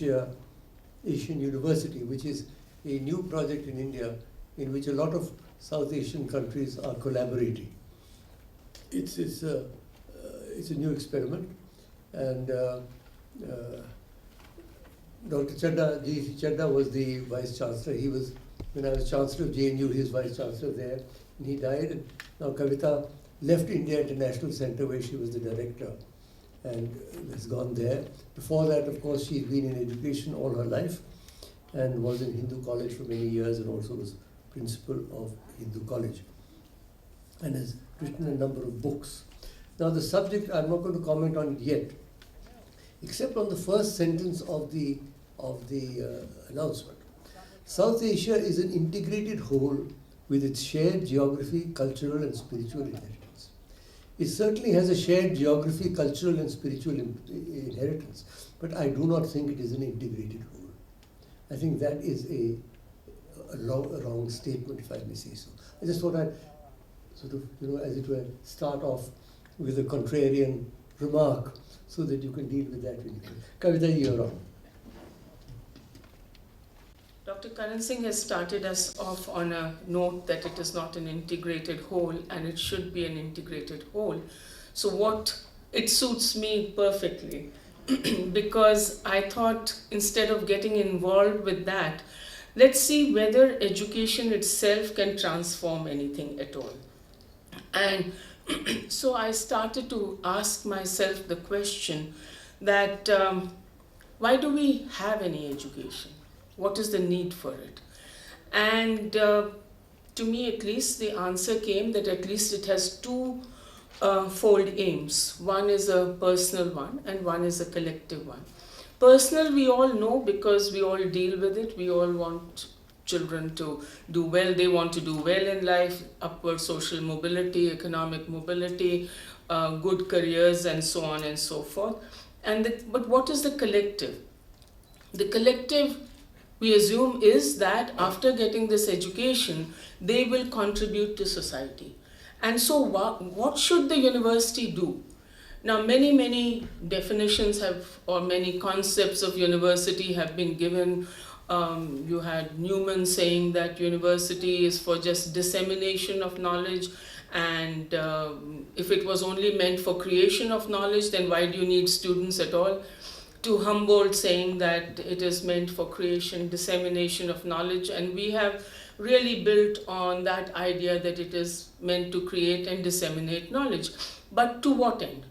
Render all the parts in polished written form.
Asian University, which is a new project in India in which a lot of South Asian countries are collaborating. It's a new experiment, and Dr. Chadda, G.C. Chadda was the Vice Chancellor. He was, when I was Chancellor of JNU, he was Vice Chancellor there, and he died. And now Kavita left India International Center, where she was the director, and has gone there. Before that, of course, she's been in education all her life, and was in Hindu College for many years, and also was principal of Hindu College, and has written a number of books. Now the subject, I'm not going to comment on it yet, except on the first sentence of the announcement. South Asia is an integrated whole with its shared geography, cultural and spiritual inheritance. It certainly has a shared geography, cultural and spiritual inheritance, but I do not think it is an integrated whole. I think that is a wrong statement, if I may say so. I just thought I'd sort of, as it were, start off with a contrarian remark so that you can deal with that when you can. Kavita, you're on. Dr. Karan Singh has started us off on a note that it is not an integrated whole and it should be an integrated whole. So it suits me perfectly because I thought instead of getting involved with that, let's see whether education itself can transform anything at all. And so I started to ask myself the question that why do we have any education? What is the need for it? And to me at least, the answer came that at least it has two-fold aims. One is a personal one and one is a collective one. Personal, we all know because we all deal with it. We all want children to do well. They want to do well in life, upward social mobility, economic mobility, good careers, and so on and so forth. But what is the collective? The collective, we assume, is that after getting this education, they will contribute to society. And so what should the university do? Now, many definitions or many concepts of university have been given. You had Newman saying that university is for just dissemination of knowledge, and if it was only meant for creation of knowledge, then why do you need students at all? To Humboldt saying that it is meant for creation, dissemination of knowledge, and we have really built on that idea that it is meant to create and disseminate knowledge. But to what end?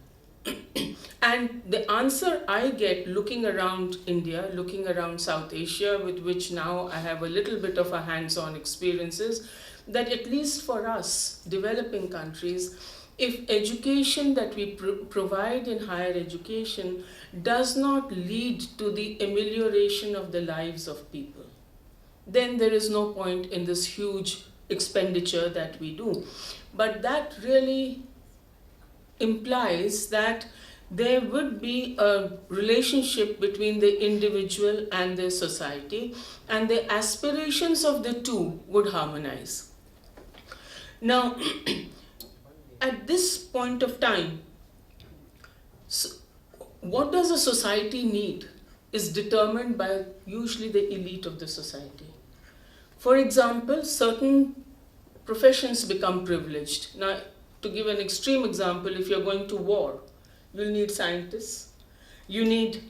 And the answer I get looking around India, looking around South Asia, with which now I have a little bit of a hands-on experience, is that at least for us, developing countries, if education that we provide in higher education does not lead to the amelioration of the lives of people, then there is no point in this huge expenditure that we do. But that really implies that there would be a relationship between the individual and the society, and the aspirations of the two would harmonize. Now, at this point of time, what does a society need is determined by usually the elite of the society. For example, certain professions become privileged. Now, to give an extreme example, if you're going to war, you'll need scientists, you need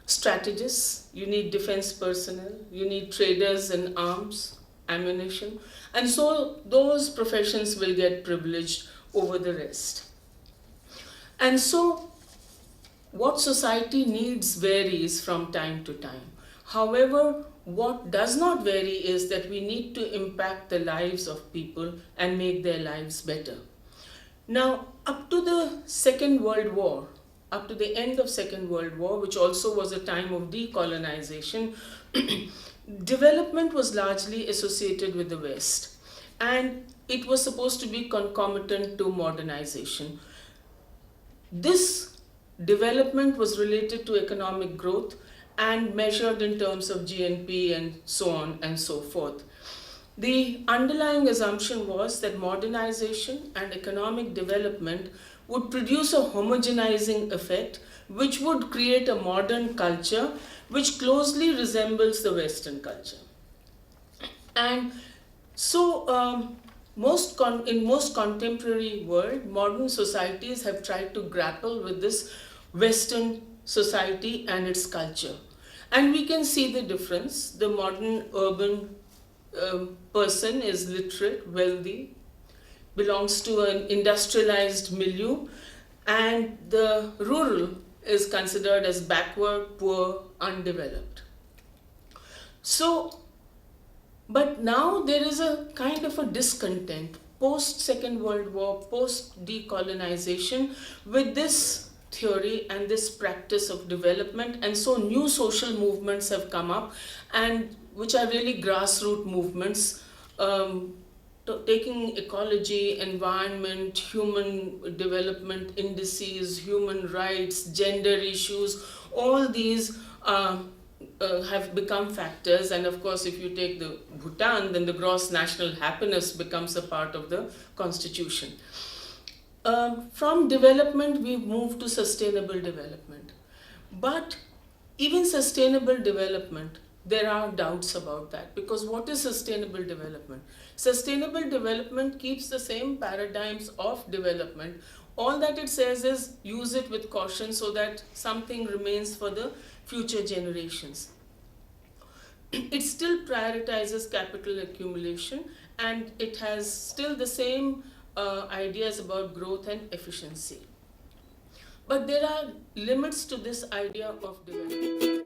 strategists, you need defense personnel, you need traders in arms, ammunition, and so those professions will get privileged over the rest. And so what society needs varies from time to time. However, what does not vary is that we need to impact the lives of people and make their lives better. Now, up to the Second World War, up to the end of Second World War, which also was a time of decolonization, development was largely associated with the West, and it was supposed to be concomitant to modernization. This development was related to economic growth and measured in terms of GNP and so on and so forth. The underlying assumption was that modernization and economic development would produce a homogenizing effect which would create a modern culture which closely resembles the Western culture. And so, in most contemporary world, modern societies have tried to grapple with this Western society and its culture. And we can see the difference. The modern urban person is literate, wealthy, belongs to an industrialized milieu, and the rural is considered as backward, poor, undeveloped. So, but now there is a kind of a discontent post Second World War, post decolonization, with this theory and this practice of development, and so new social movements have come up, and which are really grassroots movements, taking ecology, environment, human development indices, human rights, gender issues, all these have become factors. And of course, if you take the Bhutan, then the gross national happiness becomes a part of the constitution. From development, we've moved to sustainable development. But even sustainable development, there are doubts about that, because what is sustainable development? Sustainable development keeps the same paradigms of development. All that it says is use it with caution so that something remains for the future generations. It still prioritizes capital accumulation, and it has still the same ideas about growth and efficiency. But there are limits to this idea of development.